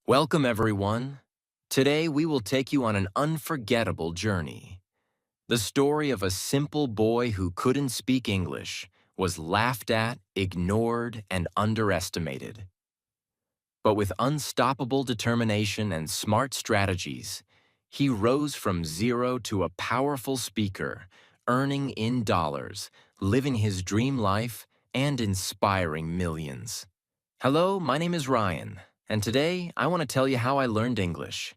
Welcome, everyone. Today, we will take you on an unforgettable journey. The story of a simple boy who couldn't speak English, was laughed at, ignored, and underestimated. But with unstoppable determination and smart strategies, he rose from zero to a powerful speaker, earning in dollars, living his dream life, and inspiring millions. Hello, my name is Ryan, and today I want to tell you how I learned English.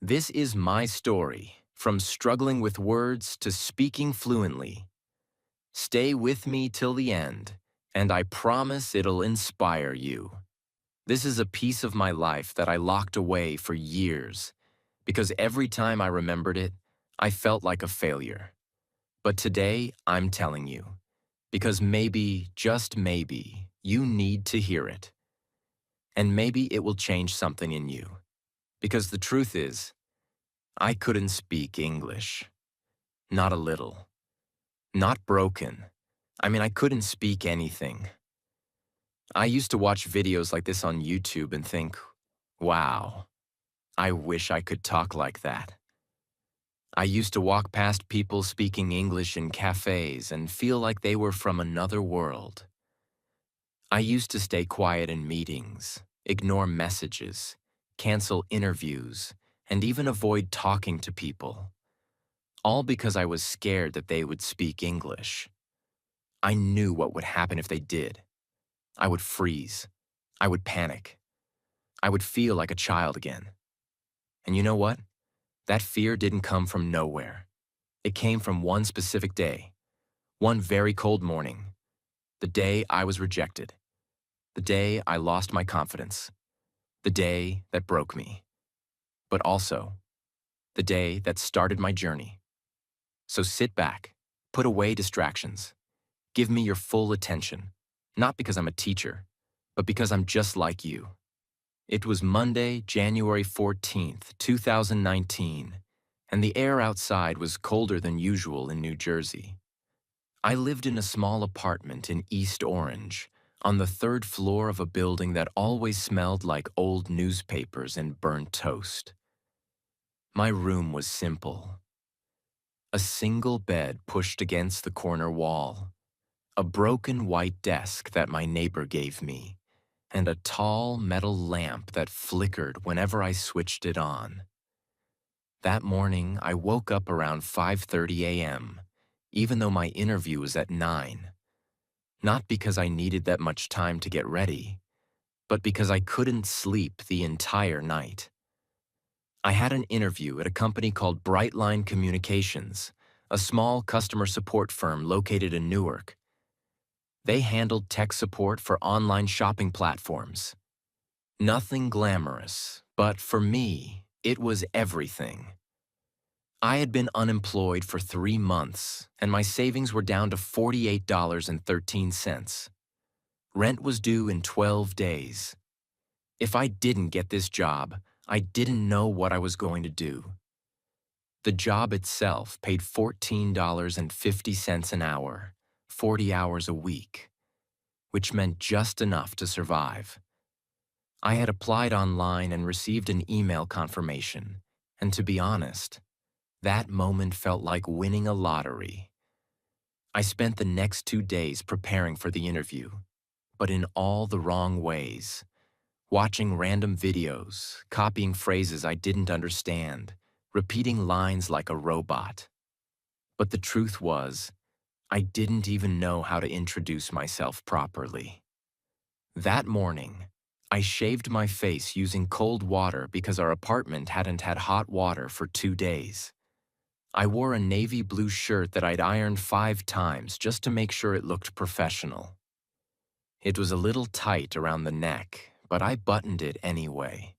This is my story, from struggling with words to speaking fluently. Stay with me till the end, and I promise it'll inspire you. This is a piece of my life that I locked away for years, because every time I remembered it, I felt like a failure. But today, I'm telling you, because maybe, just maybe, you need to hear it. And maybe it will change something in you. Because the truth is, I couldn't speak English. Not a little. Not broken. I couldn't speak anything. I used to watch videos like this on YouTube and think, wow, I wish I could talk like that. I used to walk past people speaking English in cafes and feel like they were from another world. I used to stay quiet in meetings, ignore messages, cancel interviews, and even avoid talking to people. All because I was scared that they would speak English. I knew what would happen if they did. I would freeze. I would panic. I would feel like a child again. And you know what? That fear didn't come from nowhere. It came from one specific day, one very cold morning, the day I was rejected, the day I lost my confidence, the day that broke me, but also the day that started my journey. So sit back, put away distractions, give me your full attention, not because I'm a teacher, but because I'm just like you. It was Monday, January 14th, 2019, and the air outside was colder than usual in New Jersey. I lived in a small apartment in East Orange, on the third floor of a building that always smelled like old newspapers and burnt toast. My room was simple. A single bed pushed against the corner wall, a broken white desk that my neighbor gave me, and a tall metal lamp that flickered whenever I switched it on. That morning, I woke up around 5:30 a.m., even though my interview was at 9. Not because I needed that much time to get ready, but because I couldn't sleep the entire night. I had an interview at a company called Brightline Communications, a small customer support firm located in Newark. They handled tech support for online shopping platforms. Nothing glamorous, but for me, it was everything. I had been unemployed for 3 months, and my savings were down to $48.13. Rent was due in 12 days. If I didn't get this job, I didn't know what I was going to do. The job itself paid $14.50 an hour, 40 hours a week, which meant just enough to survive. I had applied online and received an email confirmation, and to be honest, that moment felt like winning a lottery. I spent the next 2 days preparing for the interview, but in all the wrong ways. Watching random videos, copying phrases I didn't understand, repeating lines like a robot. But the truth was, I didn't even know how to introduce myself properly. That morning, I shaved my face using cold water because our apartment hadn't had hot water for 2 days. I wore a navy blue shirt that I'd ironed 5 times just to make sure it looked professional. It was a little tight around the neck, but I buttoned it anyway.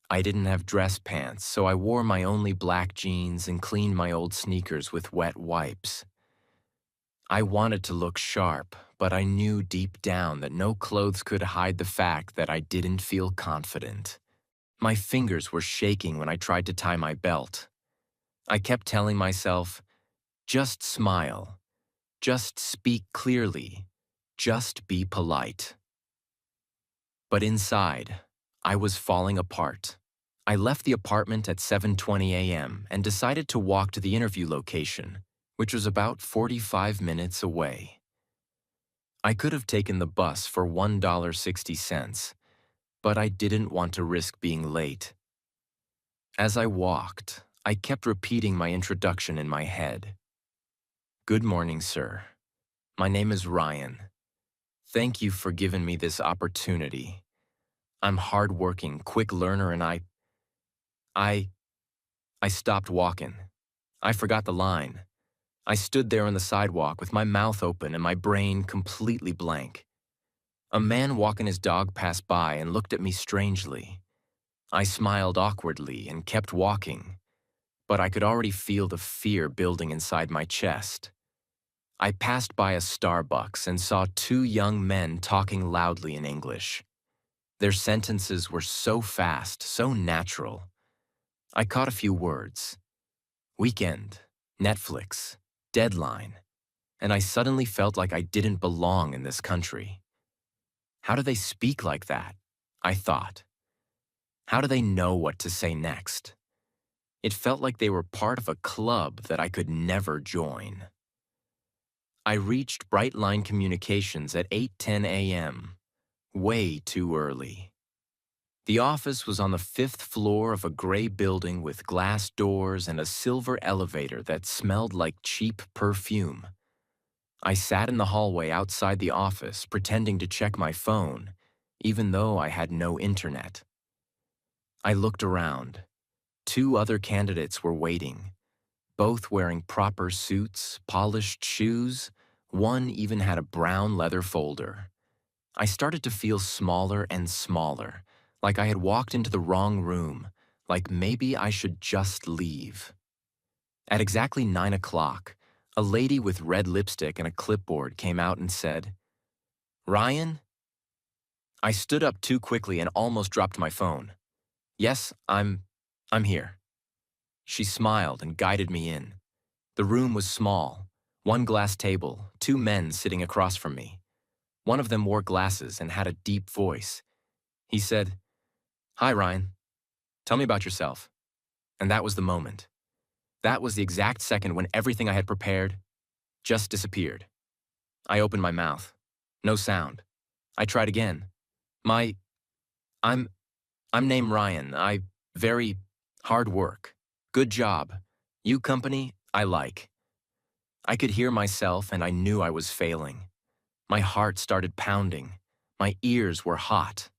I didn't have dress pants, so I wore my only black jeans and cleaned my old sneakers with wet wipes. I wanted to look sharp, but I knew deep down that no clothes could hide the fact that I didn't feel confident. My fingers were shaking when I tried to tie my belt. I kept telling myself, just smile, just speak clearly, just be polite. But inside, I was falling apart. I left the apartment at 7:20 a.m. and decided to walk to the interview location, which was about 45 minutes away. I could have taken the bus for $1.60, but I didn't want to risk being late. As I walked, I kept repeating my introduction in my head. Good morning, sir. My name is Ryan. Thank you for giving me this opportunity. I'm hardworking, quick learner, and I, I stopped walking. I forgot the line. I stood there on the sidewalk with my mouth open and my brain completely blank. A man walking his dog passed by and looked at me strangely. I smiled awkwardly and kept walking, but I could already feel the fear building inside my chest. I passed by a Starbucks and saw two young men talking loudly in English. Their sentences were so fast, so natural. I caught a few words. Weekend, Netflix, deadline, and I suddenly felt like I didn't belong in this country. How do they speak like that? I thought. How do they know what to say next? It felt like they were part of a club that I could never join. I reached Brightline Communications at 8:10 a.m., way too early. The office was on the 5th floor of a gray building with glass doors and a silver elevator that smelled like cheap perfume. I sat in the hallway outside the office pretending to check my phone, even though I had no internet. I looked around. Two other candidates were waiting, both wearing proper suits, polished shoes. One even had a brown leather folder. I started to feel smaller and smaller, like I had walked into the wrong room, like maybe I should just leave. At exactly 9 o'clock, a lady with red lipstick and a clipboard came out and said, "Ryan?" I stood up too quickly and almost dropped my phone. "Yes, I'm here." She smiled and guided me in. The room was small, one glass table, two men sitting across from me. One of them wore glasses and had a deep voice. He said, "Hi, Ryan. Tell me about yourself." And that was the moment. That was the exact second when everything I had prepared just disappeared. I opened my mouth. No sound. I tried again. My, I'm, I'm named Ryan. I very hard work. Good job. You company, I like. I could hear myself and I knew I was failing. My heart started pounding. My ears were hot.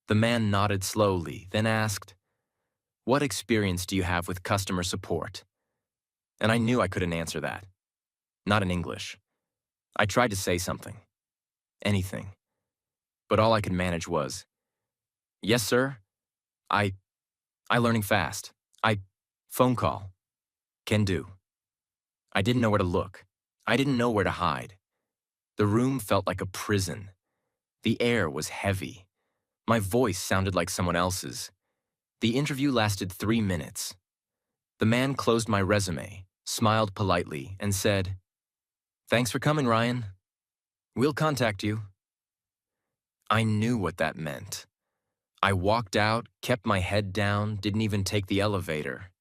The man nodded slowly, then asked, "What experience do you have with customer support?" And I knew I couldn't answer that. Not in English. I tried to say something. Anything. But all I could manage was, "Yes, sir. I learning fast. I phone call. Can do." I didn't know where to look. I didn't know where to hide. The room felt like a prison. The air was heavy. My voice sounded like someone else's. The interview lasted 3 minutes. The man closed my resume, smiled politely, and said, "Thanks for coming, Ryan. We'll contact you." I knew what that meant. I walked out, kept my head down, didn't even take the elevator.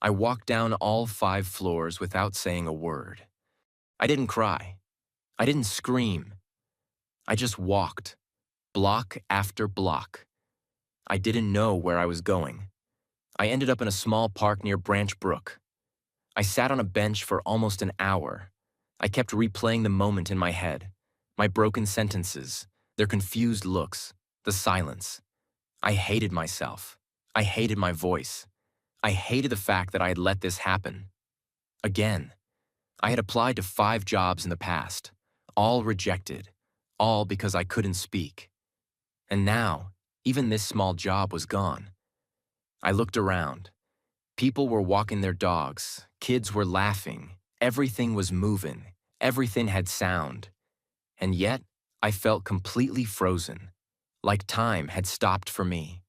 I walked down all 5 floors without saying a word. I didn't cry. I didn't scream. I just walked, block after block. I didn't know where I was going. I ended up in a small park near Branch Brook. I sat on a bench for almost an hour. I kept replaying the moment in my head, my broken sentences, their confused looks, the silence. I hated myself. I hated my voice. I hated the fact that I had let this happen. Again, I had applied to 5 jobs in the past, all rejected, all because I couldn't speak. And now, even this small job was gone. I looked around. People were walking their dogs, kids were laughing, everything was moving, everything had sound. And yet, I felt completely frozen, like time had stopped for me.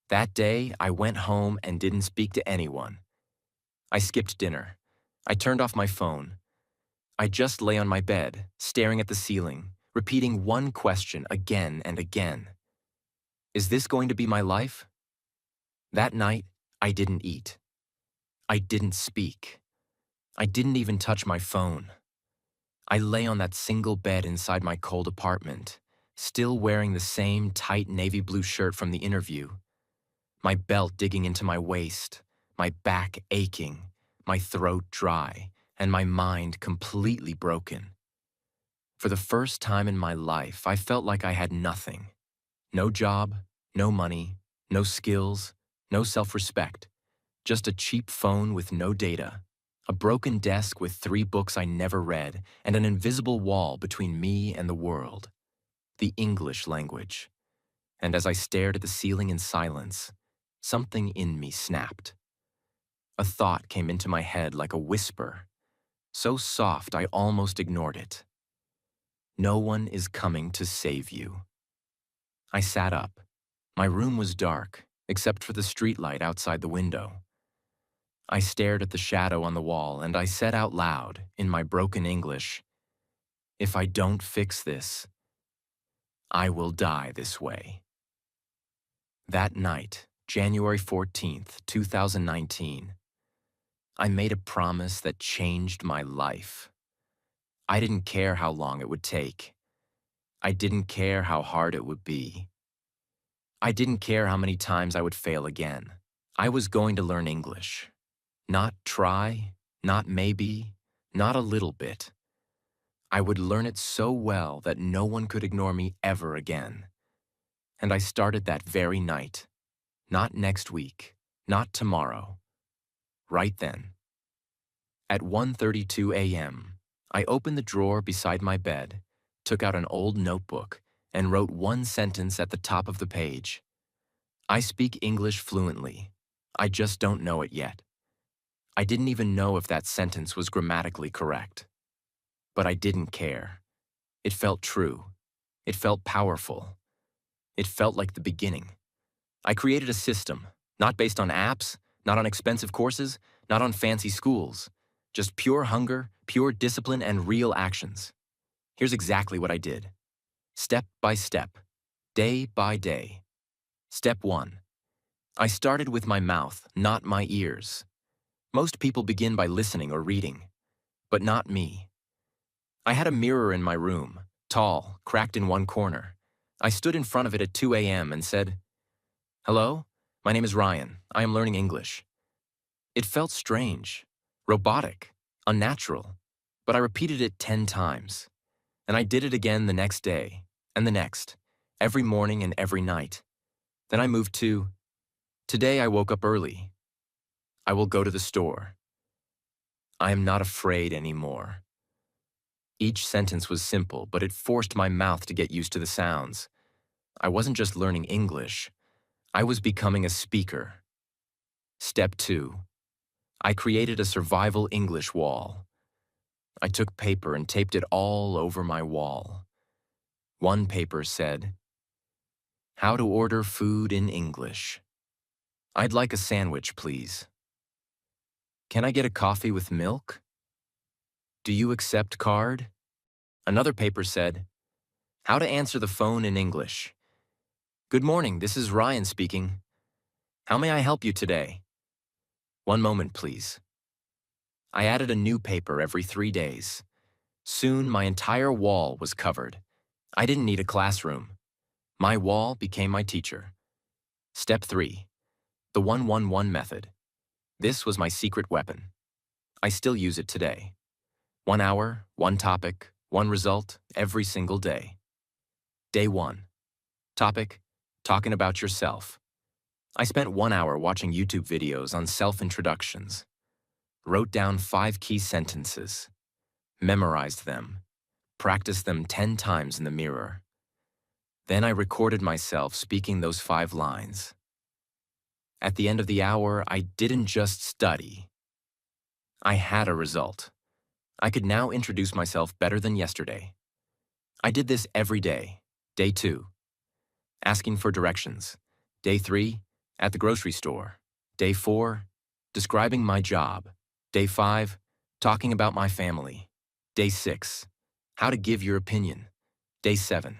That day, I went home and didn't speak to anyone. I skipped dinner. I turned off my phone. I just lay on my bed, staring at the ceiling, repeating one question again and again. Is this going to be my life? That night, I didn't eat. I didn't speak. I didn't even touch my phone. I lay on that single bed inside my cold apartment, still wearing the same tight navy blue shirt from the interview, my belt digging into my waist, my back aching, my throat dry, and my mind completely broken. For the first time in my life, I felt like I had nothing. No job, no money, no skills, no self-respect, just a cheap phone with no data, a broken desk with 3 books I never read, and an invisible wall between me and the world, the English language. And as I stared at the ceiling in silence, something in me snapped. A thought came into my head like a whisper, so soft I almost ignored it. No one is coming to save you. I sat up. My room was dark, except for the streetlight outside the window. I stared at the shadow on the wall and I said out loud, in my broken English, "If I don't fix this, I will die this way." That night, January 14th, 2019, I made a promise that changed my life. I didn't care how long it would take. I didn't care how hard it would be. I didn't care how many times I would fail again. I was going to learn English. Not try, not maybe, not a little bit. I would learn it so well that no one could ignore me ever again. And I started that very night. Not next week, not tomorrow. Right then. At 1:32 a.m., I opened the drawer beside my bed, took out an old notebook, and wrote one sentence at the top of the page. I speak English fluently. I just don't know it yet. I didn't even know if that sentence was grammatically correct. But I didn't care. It felt true. It felt powerful. It felt like the beginning. I created a system, not based on apps, not on expensive courses, not on fancy schools. Just pure hunger, pure discipline, and real actions. Here's exactly what I did. Step by step, day by day. Step 1. I started with my mouth, not my ears. Most people begin by listening or reading, but not me. I had a mirror in my room, tall, cracked in one corner. I stood in front of it at 2 a.m. and said, "Hello, my name is Ryan. I am learning English." It felt strange, robotic, unnatural, but I repeated it 10 times. And I did it again the next day, and the next, every morning and every night. Then I moved to, "Today I woke up early. I will go to the store. I am not afraid anymore." Each sentence was simple, but it forced my mouth to get used to the sounds. I wasn't just learning English. I was becoming a speaker. Step 2. I created a survival English wall. I took paper and taped it all over my wall. One paper said, "How to order food in English. I'd like a sandwich, please. Can I get a coffee with milk? Do you accept card?" Another paper said, "How to answer the phone in English. Good morning, this is Ryan speaking. How may I help you today? One moment, please." I added a new paper every 3 days. Soon, my entire wall was covered. I didn't need a classroom. My wall became my teacher. Step 3. The 1-1-1 method. This was my secret weapon. I still use it today. 1 hour, 1 topic, 1 result, every single day. Day 1. Topic: talking about yourself. I spent 1 hour watching YouTube videos on self-introductions. Wrote down 5 key sentences. Memorized them. Practiced them 10 times in the mirror. Then I recorded myself speaking those 5 lines. At the end of the hour, I didn't just study. I had a result. I could now introduce myself better than yesterday. I did this every day. Day 2. Asking for directions. Day 3. At the grocery store. Day 4. Describing my job. Day 5. Talking about my family. Day 6. How to give your opinion. Day 7.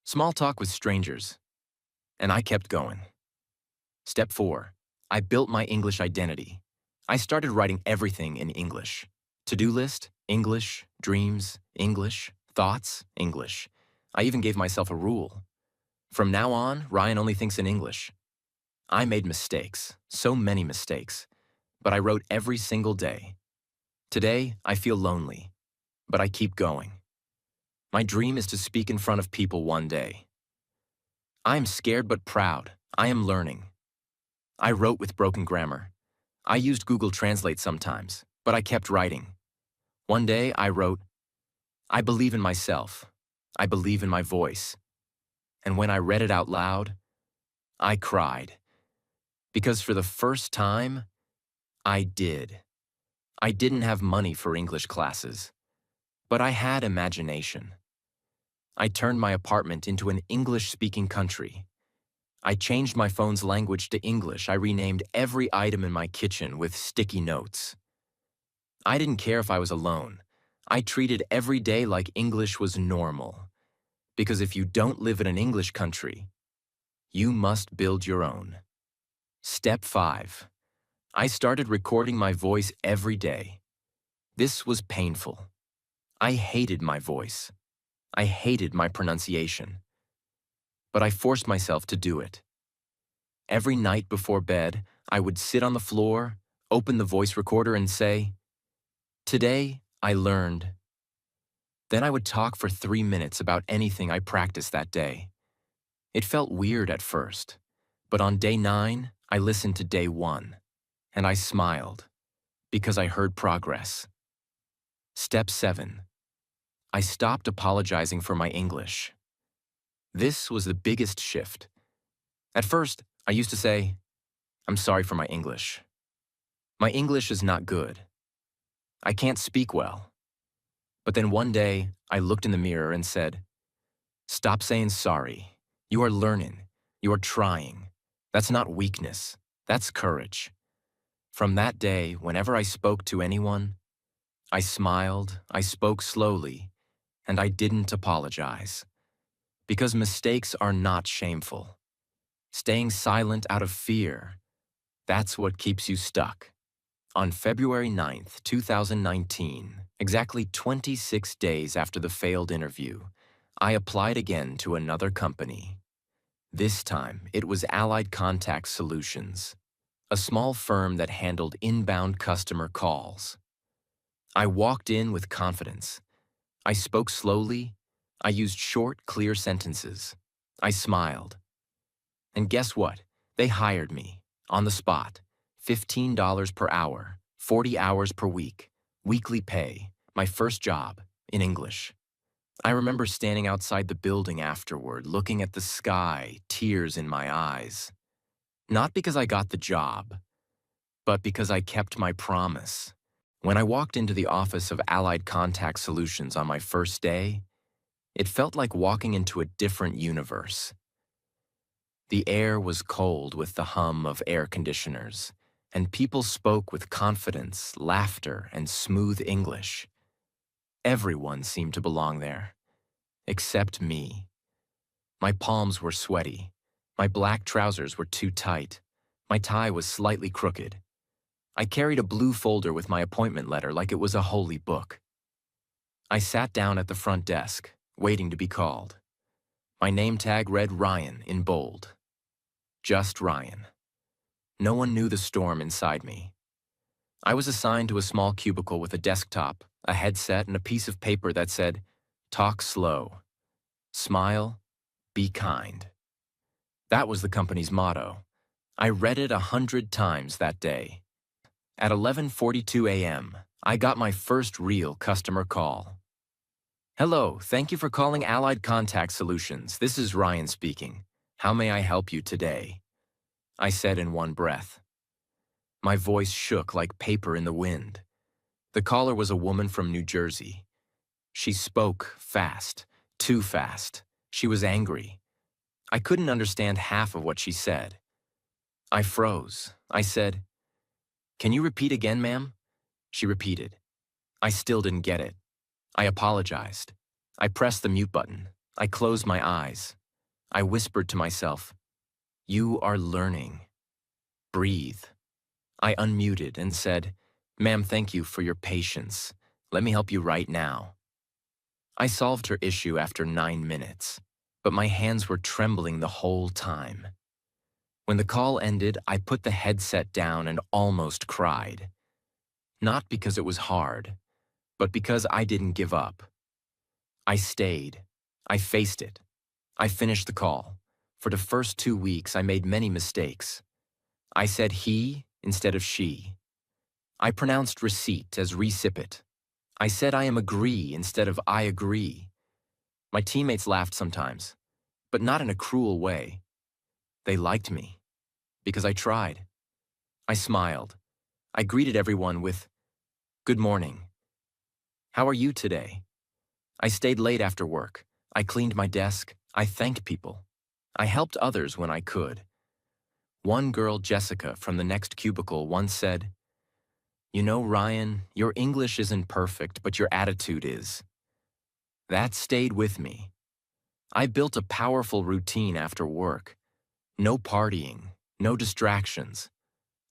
Small talk with strangers. and I kept going. Step 4. I built my English identity. I started writing everything in English. To-do list, English. Dreams, English. Thoughts, English. I even gave myself a rule. From now on, Ryan only thinks in English. I made mistakes, so many mistakes, but I wrote every single day. Today, I feel lonely, but I keep going. My dream is to speak in front of people one day. I am scared but proud. I am learning. I wrote with broken grammar. I used Google Translate sometimes, but I kept writing. One day, I wrote, I believe in myself. I believe in my voice. And when I read it out loud, I cried. Because for the first time, I did. I didn't have money for English classes, but I had imagination. I turned my apartment into an English-speaking country. I changed my phone's language to English. I renamed every item in my kitchen with sticky notes. I didn't care if I was alone. I treated every day like English was normal. Because if you don't live in an English country, you must build your own. Step 5. I started recording my voice every day. This was painful. I hated my voice. I hated my pronunciation. But I forced myself to do it. Every night before bed, I would sit on the floor, open the voice recorder and say, "Today, I learned." Then I would talk for 3 minutes about anything I practiced that day. It felt weird at first, but on day 9, I listened to day 1, and I smiled, because I heard progress. Step 7. I stopped apologizing for my English. This was the biggest shift. At first, I used to say, "I'm sorry for my English. My English is not good. I can't speak well." But then one day, I looked in the mirror and said, "Stop saying sorry. You are learning. You are trying. That's not weakness. That's courage." From that day, whenever I spoke to anyone, I smiled, I spoke slowly, and I didn't apologize. Because mistakes are not shameful. Staying silent out of fear, that's what keeps you stuck. On February 9th, 2019, exactly 26 days after the failed interview, I applied again to another company. This time, it was Allied Contact Solutions, a small firm that handled inbound customer calls. I walked in with confidence. I spoke slowly. I used short, clear sentences. I smiled. And guess what? They hired me, on the spot. $15 per hour, 40 hours per week, weekly pay, my first job, in English. I remember standing outside the building afterward, looking at the sky, tears in my eyes. Not because I got the job, but because I kept my promise. When I walked into the office of Allied Contact Solutions on my first day, it felt like walking into a different universe. The air was cold with the hum of air conditioners, and people spoke with confidence, laughter, and smooth English. Everyone seemed to belong there, except me. My palms were sweaty. My black trousers were too tight. My tie was slightly crooked. I carried a blue folder with my appointment letter like it was a holy book. I sat down at the front desk, waiting to be called. My name tag read Ryan in bold. Just Ryan. No one knew the storm inside me. I was assigned to a small cubicle with a desktop, a headset, and a piece of paper that said, "Talk slow. Smile. Be kind." That was the company's motto. I read it 100 times that day. At 11:42 a.m., I got my first real customer call. "Hello, thank you for calling Allied Contact Solutions. This is Ryan speaking. How may I help you today?" I said in one breath. My voice shook like paper in the wind. The caller was a woman from New Jersey. She spoke fast, too fast. She was angry. I couldn't understand half of what she said. I froze. I said, "Can you repeat again, ma'am?" She repeated. I still didn't get it. I apologized. I pressed the mute button. I closed my eyes. I whispered to myself, You are learning. Breathe. I unmuted and said, "Ma'am, thank you for your patience. Let me help you right now." I solved her issue after 9 minutes, but my hands were trembling the whole time. When the call ended, I put the headset down and almost cried. Not because it was hard, but because I didn't give up. I stayed. I faced it. I finished the call. For the first 2 weeks, I made many mistakes. I said he instead of she. I pronounced receipt as recipit. I said I am agree instead of I agree. My teammates laughed sometimes, but not in a cruel way. They liked me because I tried. I smiled. I greeted everyone with, "Good morning. How are you today?" I stayed late after work. I cleaned my desk. I thanked people. I helped others when I could. One girl, Jessica, from the next cubicle once said, "You know, Ryan, your English isn't perfect, but your attitude is." That stayed with me. I built a powerful routine after work. No partying, no distractions.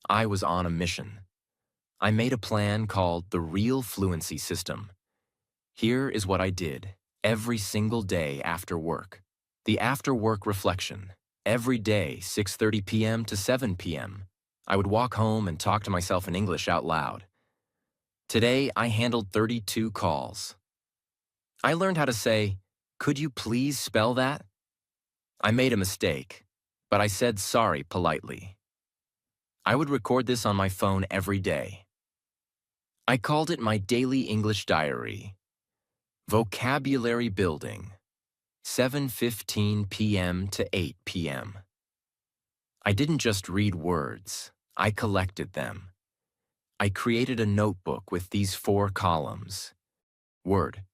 I was on a mission. I made a plan called the Real Fluency System. Here is what I did every single day after work. The after-work reflection. Every day, 6:30 p.m. to 7 p.m. I would walk home and talk to myself in English out loud. Today, I handled 32 calls. I learned how to say, "Could you please spell that?" I made a mistake, but I said sorry politely. I would record this on my phone every day. I called it my daily English diary. Vocabulary building. 7:15 p.m. to 8 p.m. I didn't just read words, I collected them. I created a notebook with these 4 columns. Word,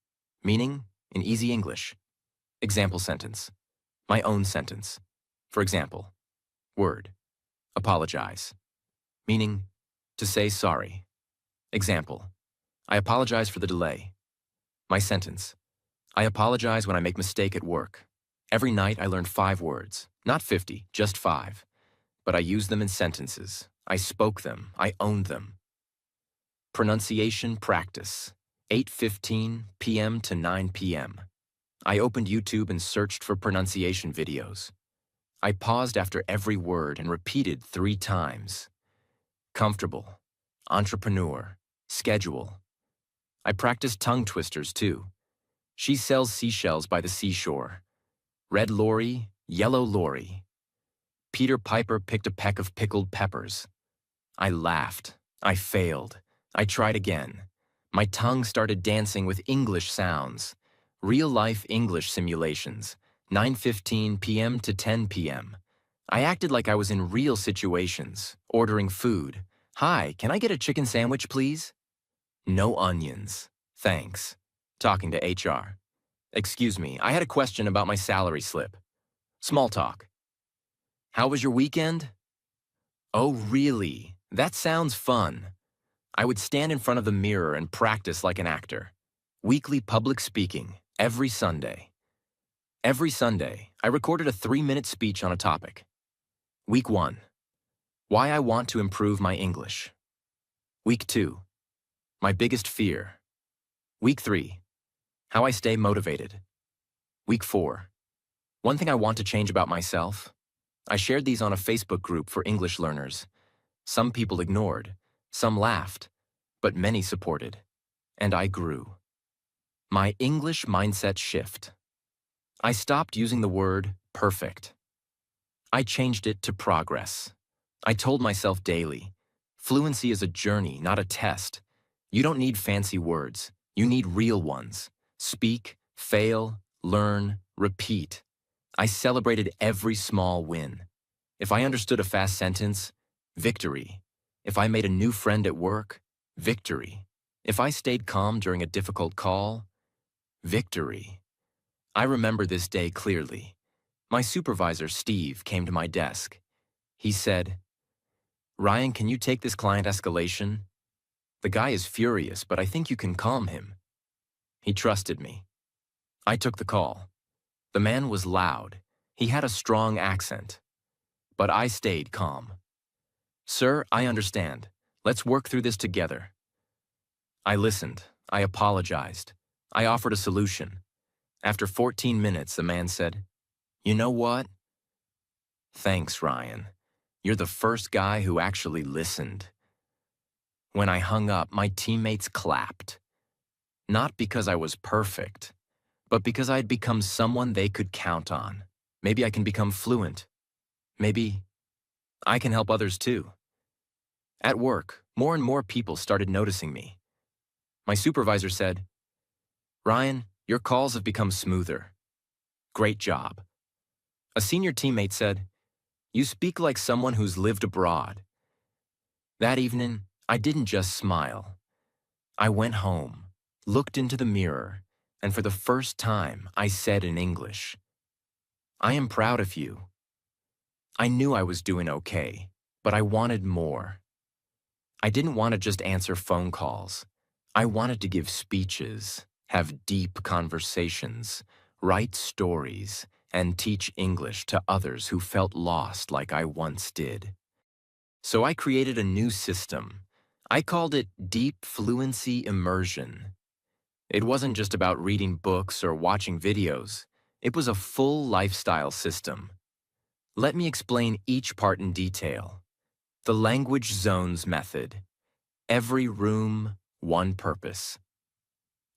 meaning in easy English. Example sentence, my own sentence. For example, word, apologize, meaning to say sorry. Example, I apologize for the delay. My sentence, I apologize when I make mistake at work. Every night I learned 5 words, not 50, just 5. But I used them in sentences. I spoke them. I owned them. Pronunciation practice, 8:15 p.m. to 9 p.m. I opened YouTube and searched for pronunciation videos. I paused after every word and repeated 3 times. Comfortable, entrepreneur, schedule. I practiced tongue twisters too. She sells seashells by the seashore. Red lorry, yellow lorry. Peter Piper picked a peck of pickled peppers. I laughed. I failed. I tried again. My tongue started dancing with English sounds. Real-life English simulations, 9:15 p.m. to 10 p.m. I acted like I was in real situations, ordering food. "Hi, can I get a chicken sandwich, please?" "No onions. Thanks." Talking to HR. "Excuse me, I had a question about my salary slip." Small talk. "How was your weekend?" "Oh, really? That sounds fun." I would stand in front of the mirror and practice like an actor. Weekly public speaking, every Sunday. Every Sunday, I recorded a 3-minute speech on a topic. Week 1. Why I want to improve my English. Week 2. My biggest fear. Week 3. How I stay motivated. Week 4. One thing I want to change about myself. I shared these on a Facebook group for English learners. Some people ignored, some laughed, but many supported. And I grew. My English mindset shift. I stopped using the word perfect. I changed it to progress. I told myself daily, fluency is a journey, not a test. You don't need fancy words. You need real ones. Speak, fail, learn, repeat. I celebrated every small win. If I understood a fast sentence, victory. If I made a new friend at work, victory. If I stayed calm during a difficult call, victory. I remember this day clearly. My supervisor, Steve, came to my desk. He said, "Ryan, can you take this client escalation? The guy is furious, but I think you can calm him." He trusted me. I took the call. The man was loud. He had a strong accent. but I stayed calm. "Sir, I understand. Let's work through this together." I listened. I apologized. I offered a solution. After 14 minutes, the man said, "You know what? Thanks, Ryan. You're the first guy who actually listened." When I hung up, my teammates clapped. Not because I was perfect, but because I had become someone they could count on. Maybe I can become fluent. Maybe I can help others too. At work, more and more people started noticing me. My supervisor said, "Ryan, your calls have become smoother. Great job." A senior teammate said, "You speak like someone who's lived abroad." That evening, I didn't just smile. I went home, looked into the mirror, and for the first time, I said in English, "I am proud of you." I knew I was doing okay, but I wanted more. I didn't want to just answer phone calls. I wanted to give speeches, have deep conversations, write stories, and teach English to others who felt lost like I once did. So I created a new system. I called it Deep Fluency Immersion. It wasn't just about reading books or watching videos. It was a full lifestyle system. Let me explain each part in detail. The language zones method. Every room, one purpose.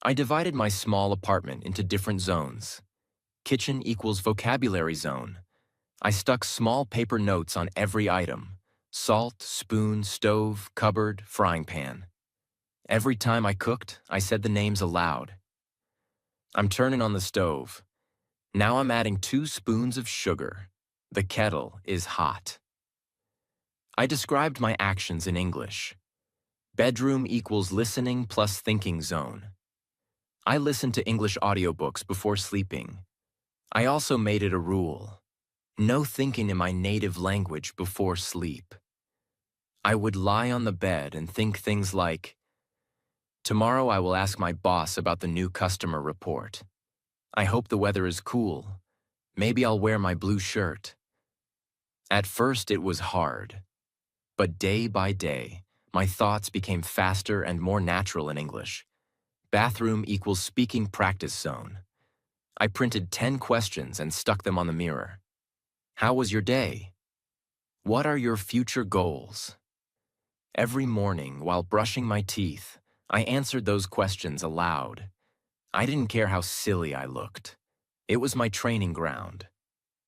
I divided my small apartment into different zones. Kitchen equals vocabulary zone. I stuck small paper notes on every item: salt, spoon, stove, cupboard, frying pan. Every time I cooked, I said the names aloud. I'm turning on the stove. Now I'm adding 2 spoons of sugar. The kettle is hot. I described my actions in English. Bedroom equals listening plus thinking zone. I listened to English audiobooks before sleeping. I also made it a rule. No thinking in my native language before sleep. I would lie on the bed and think things like, "Tomorrow I will ask my boss about the new customer report. I hope the weather is cool. Maybe I'll wear my blue shirt." At first it was hard, but day by day, my thoughts became faster and more natural in English. Bathroom equals speaking practice zone. I printed 10 questions and stuck them on the mirror. How was your day? What are your future goals? Every morning, while brushing my teeth, I answered those questions aloud. I didn't care how silly I looked. It was my training ground.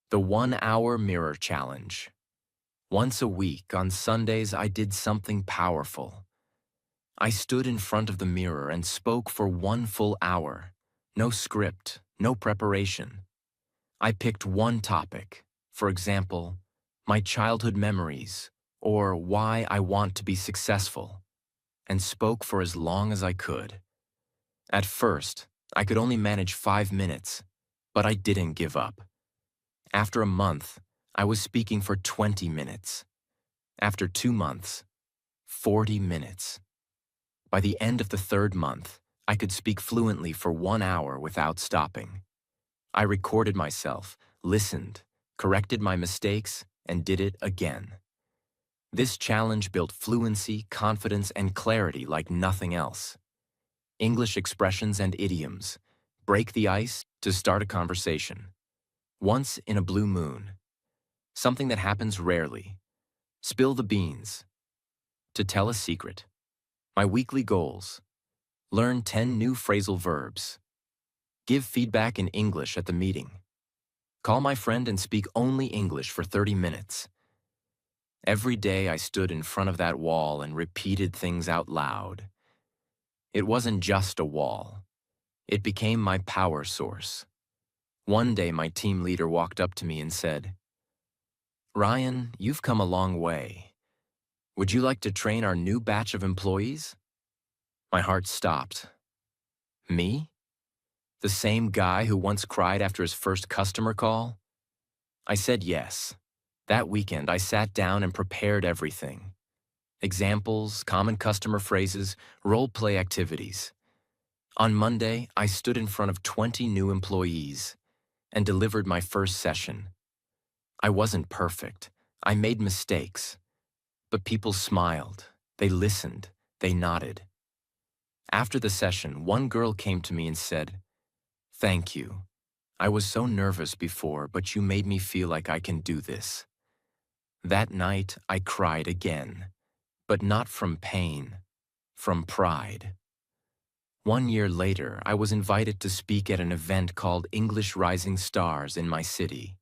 The 1-hour mirror challenge. Once a week, on Sundays, I did something powerful. I stood in front of the mirror and spoke for 1 full hour. No script, no preparation. I picked one topic, for example, my childhood memories, or why I want to be successful, and spoke for as long as I could. At first, I could only manage 5 minutes, but I didn't give up. After a month, I was speaking for 20 minutes. After 2 months, 40 minutes. By the end of the 3rd month, I could speak fluently for 1 hour without stopping. I recorded myself, listened, corrected my mistakes, and did it again. This challenge built fluency, confidence, and clarity like nothing else. English expressions and idioms. Break the ice to start a conversation. Once in a blue moon. Something that happens rarely. Spill the beans. To tell a secret. My weekly goals. Learn 10 new phrasal verbs. Give feedback in English at the meeting. Call my friend and speak only English for 30 minutes. Every day I stood in front of that wall and repeated things out loud. It wasn't just a wall. It became my power source. One day my team leader walked up to me and said, "Ryan, you've come a long way. Would you like to train our new batch of employees?" My heart stopped. Me? The same guy who once cried after his first customer call? I said yes. That weekend, I sat down and prepared everything. Examples, common customer phrases, role-play activities. On Monday, I stood in front of 20 new employees and delivered my first session. I wasn't perfect. I made mistakes, but people smiled, they listened, they nodded. After the session, one girl came to me and said, "Thank you. I was so nervous before, but you made me feel like I can do this." That night, I cried again, but not from pain, from pride. 1 year later, I was invited to speak at an event called English Rising Stars in my city.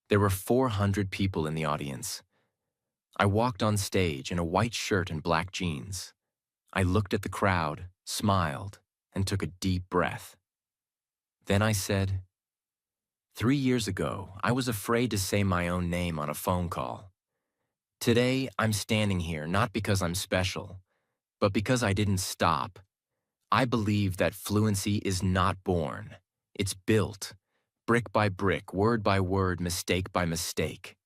There were 400 people in the audience. I walked on stage in a white shirt and black jeans. I looked at the crowd, smiled, and took a deep breath. Then I said, "3 years ago, I was afraid to say my own name on a phone call. Today, I'm standing here not because I'm special, but because I didn't stop. I believe that fluency is not born. It's built, brick by brick, word by word, mistake by mistake."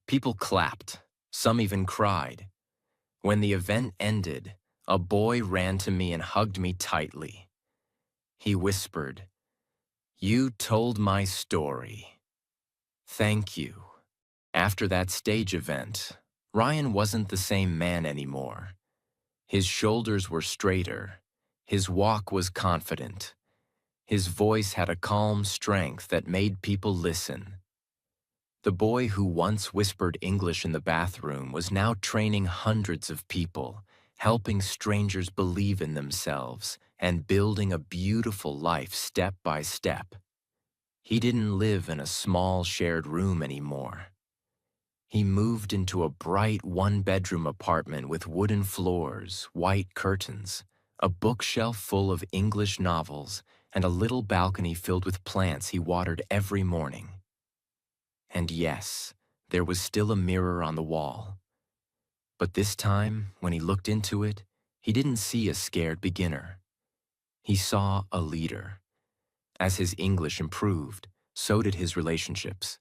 People clapped. Some even cried. When the event ended, a boy ran to me and hugged me tightly. He whispered, "You told my story. Thank you." After that stage event, Ryan wasn't the same man anymore. His shoulders were straighter. His walk was confident. His voice had a calm strength that made people listen. The boy who once whispered English in the bathroom was now training hundreds of people, helping strangers believe in themselves, and building a beautiful life step by step. He didn't live in a small shared room anymore. He moved into a bright one-bedroom apartment with wooden floors, white curtains, a bookshelf full of English novels, and a little balcony filled with plants he watered every morning. And yes, there was still a mirror on the wall. But this time, when he looked into it, he didn't see a scared beginner. He saw a leader. As his English improved, so did his relationships.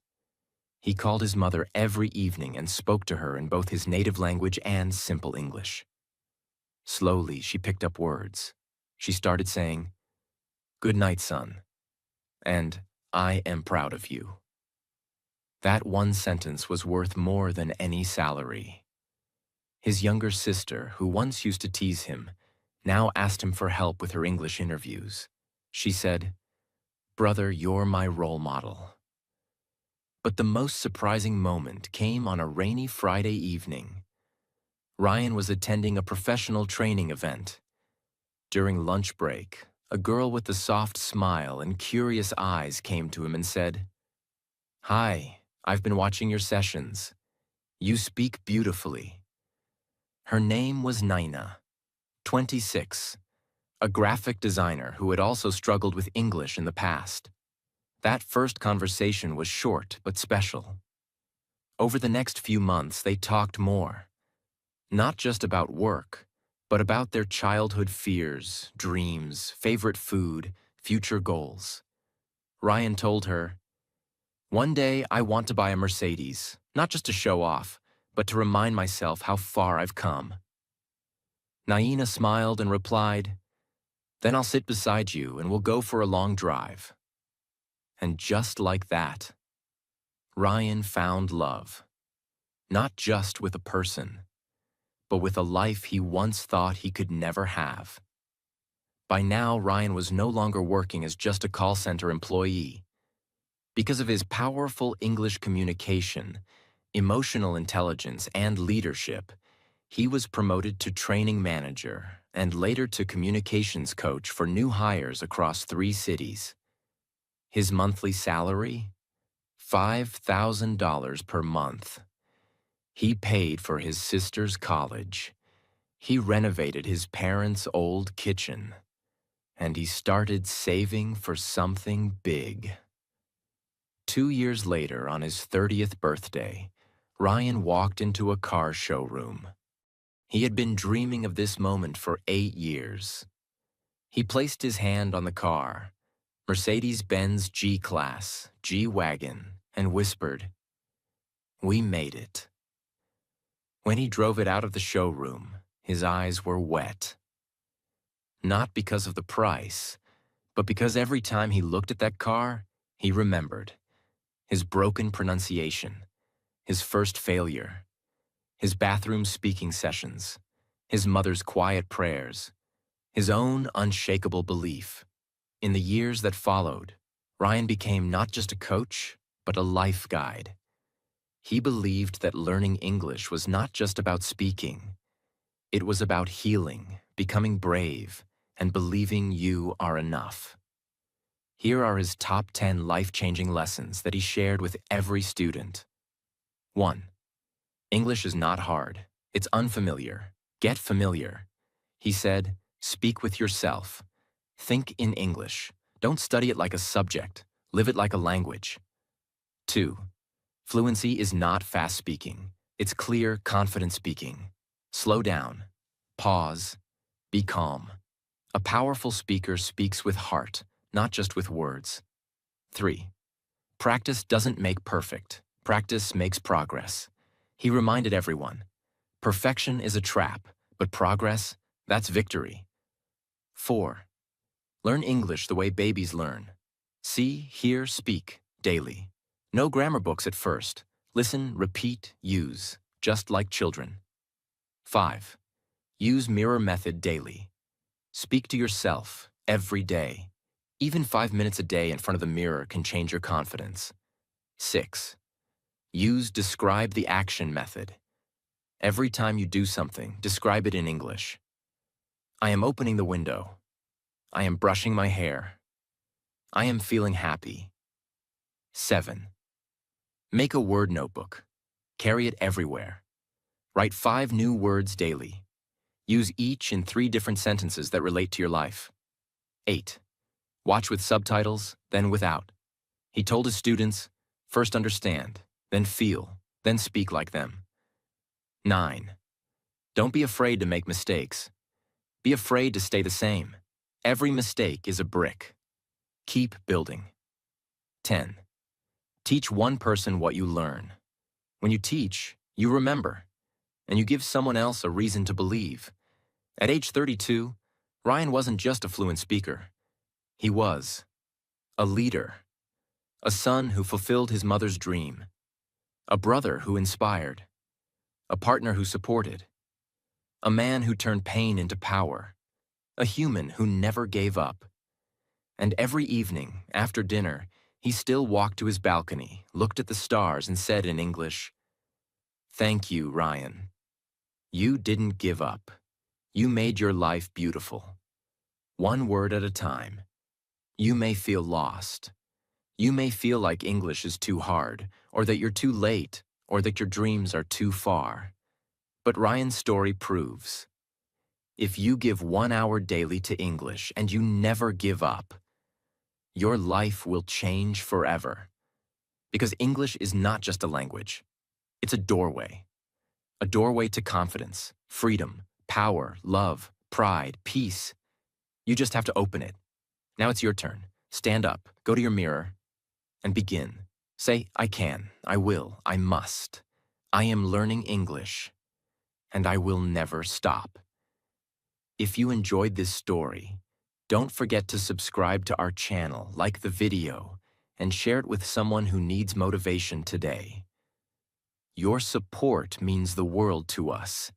He called his mother every evening and spoke to her in both his native language and simple English. Slowly, she picked up words. She started saying, "Good night, son," and "I am proud of you." That one sentence was worth more than any salary. His younger sister, who once used to tease him, now asked him for help with her English interviews. She said, "Brother, you're my role model." But the most surprising moment came on a rainy Friday evening. Ryan was attending a professional training event. During lunch break, a girl with a soft smile and curious eyes came to him and said, "Hi, I've been watching your sessions. You speak beautifully." Her name was Nina, 26, a graphic designer who had also struggled with English in the past. That first conversation was short but special. Over the next few months, they talked more. Not just about work, but about their childhood fears, dreams, favorite food, future goals. Ryan told her, "One day I want to buy a Mercedes, not just to show off, but to remind myself how far I've come." Naina smiled and replied, "Then I'll sit beside you and we'll go for a long drive." And just like that, Ryan found love, not just with a person, but with a life he once thought he could never have. By now, Ryan was no longer working as just a call center employee. Because of his powerful English communication, emotional intelligence, and leadership, he was promoted to training manager and later to communications coach for new hires across 3 cities. His monthly salary? $5,000 per month. He paid for his sister's college. He renovated his parents' old kitchen. And he started saving for something big. 2 years later, on his 30th birthday, Ryan walked into a car showroom. He had been dreaming of this moment for 8 years. He placed his hand on the car, Mercedes-Benz G-Class, G-Wagon, and whispered, "We made it." When he drove it out of the showroom, his eyes were wet. Not because of the price, but because every time he looked at that car, he remembered his broken pronunciation, his first failure, his bathroom speaking sessions, his mother's quiet prayers, his own unshakable belief. In the years that followed, Ryan became not just a coach, but a life guide. He believed that learning English was not just about speaking. It was about healing, becoming brave, and believing you are enough. Here are his top 10 life-changing lessons that he shared with every student. 1. English is not hard. It's unfamiliar. Get familiar. He said, speak with yourself. Think in English. Don't study it like a subject. Live it like a language. 2. Fluency is not fast speaking. It's clear, confident speaking. Slow down. Pause. Be calm. A powerful speaker speaks with heart, not just with words. 3. Practice doesn't make perfect. Practice makes progress. He reminded everyone, perfection is a trap, but progress, that's victory. 4. Learn English the way babies learn. See, hear, speak, daily. No grammar books at first. Listen, repeat, use, just like children. 5. Use mirror method daily. Speak to yourself every day. Even 5 minutes a day in front of the mirror can change your confidence. 6. Use describe the action method. Every time you do something, describe it in English. I am opening the window. I am brushing my hair. I am feeling happy. 7. Make a word notebook. Carry it everywhere. Write 5 new words daily. Use each in 3 different sentences that relate to your life. 8. Watch with subtitles, then without. He told his students, first understand, then feel, then speak like them. 9. Don't be afraid to make mistakes. Be afraid to stay the same. Every mistake is a brick. Keep building. 10. Teach one person what you learn. When you teach, you remember, and you give someone else a reason to believe. At age 32, Ryan wasn't just a fluent speaker. He was a leader, a son who fulfilled his mother's dream, a brother who inspired, a partner who supported, a man who turned pain into power, a human who never gave up. And every evening, after dinner, he still walked to his balcony, looked at the stars, and said in English, "Thank you, Ryan. You didn't give up. You made your life beautiful. One word at a time. You may feel lost. You may feel like English is too hard, or that you're too late, or that your dreams are too far. But Ryan's story proves, if you give 1 hour daily to English and you never give up, your life will change forever. Because English is not just a language. It's a doorway. A doorway to confidence, freedom, power, love, pride, peace. You just have to open it. Now it's your turn. Stand up, go to your mirror, and begin. Say, I can, I will, I must. I am learning English, and I will never stop. If you enjoyed this story, don't forget to subscribe to our channel, like the video, and share it with someone who needs motivation today. Your support means the world to us.